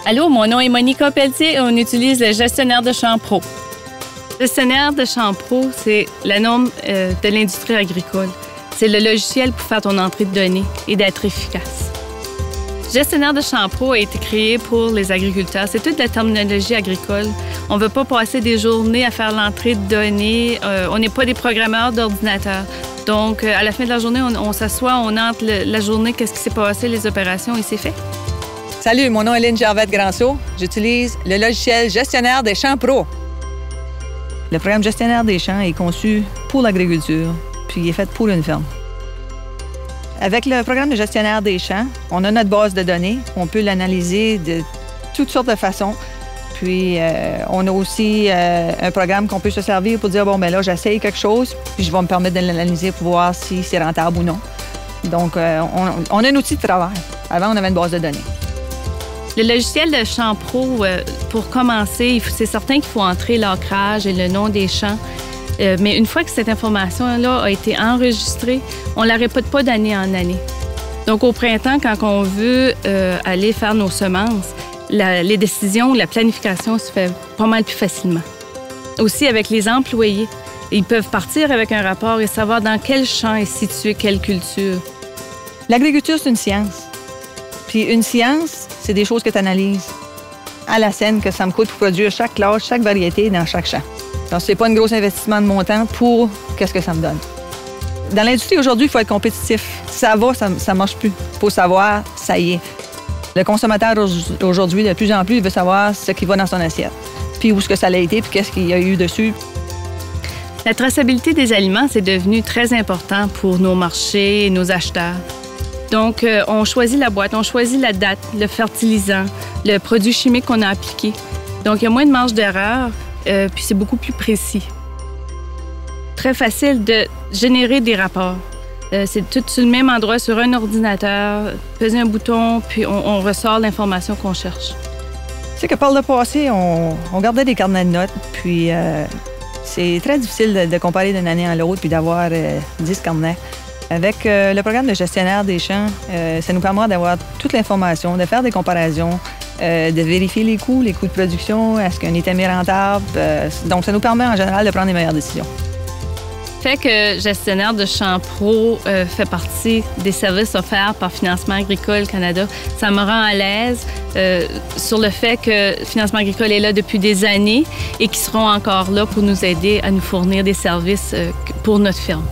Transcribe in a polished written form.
Allô, mon nom est Monica Pelletier et on utilise le gestionnaire de champs pro. Le gestionnaire de champs pro, c'est la norme de l'industrie agricole. C'est le logiciel pour faire ton entrée de données et d'être efficace. Le gestionnaire de champs pro a été créé pour les agriculteurs. C'est toute la terminologie agricole. On ne veut pas passer des journées à faire l'entrée de données. On n'est pas des programmeurs d'ordinateur. Donc, à la fin de la journée, on s'assoit, on entre la journée, qu'est-ce qui s'est passé, les opérations, et c'est fait. Salut, mon nom est Lynne Gervais-Granceau. J'utilise le logiciel Gestionnaire des champs pro. Le programme Gestionnaire des champs est conçu pour l'agriculture, puis il est fait pour une ferme. Avec le programme de Gestionnaire des champs, on a notre base de données. On peut l'analyser de toutes sortes de façons. Puis, on a aussi un programme qu'on peut se servir pour dire, bon, bien là, j'essaye quelque chose, puis je vais me permettre de l'analyser pour voir si c'est rentable ou non. Donc, on a un outil de travail. Avant, on avait une base de données. Le logiciel de Champs Pro, pour commencer, c'est certain qu'il faut entrer l'ancrage et le nom des champs. Mais une fois que cette information-là a été enregistrée, on ne la répète pas d'année en année. Donc, au printemps, quand on veut aller faire nos semences, les décisions, la planification se fait pas mal plus facilement. Aussi, avec les employés, ils peuvent partir avec un rapport et savoir dans quel champ est située quelle culture. L'agriculture, c'est une science. Puis une science, c'est des choses que tu analyses à la scène, que ça me coûte pour produire chaque classe, chaque variété dans chaque champ. Donc, c'est pas un gros investissement de montant pour qu'est-ce que ça me donne. Dans l'industrie, aujourd'hui, il faut être compétitif. Ça va, ça marche plus. Il faut savoir, ça y est. Le consommateur, aujourd'hui, de plus en plus, il veut savoir ce qui va dans son assiette, puis où est-ce que ça l'a été, puis qu'est-ce qu'il y a eu dessus. La traçabilité des aliments, c'est devenu très important pour nos marchés et nos acheteurs. Donc, on choisit la boîte, on choisit la date, le fertilisant, le produit chimique qu'on a appliqué. Donc, il y a moins de marge d'erreur, puis c'est beaucoup plus précis. Très facile de générer des rapports. C'est tout sur le même endroit, sur un ordinateur, peser un bouton, puis on ressort l'information qu'on cherche. Tu sais que par le passé, on gardait des carnets de notes, puis c'est très difficile de comparer d'une année à l'autre puis d'avoir 10 carnets. Avec le programme de gestionnaire des champs, ça nous permet d'avoir toute l'information, de faire des comparaisons, de vérifier les coûts de production, est-ce qu'un est mis rentable. Donc, ça nous permet en général de prendre les meilleures décisions. Le fait que Gestionnaire de champs pro fait partie des services offerts par Financement agricole Canada, ça me rend à l'aise sur le fait que Financement agricole est là depuis des années et qu'ils seront encore là pour nous aider à nous fournir des services pour notre firme.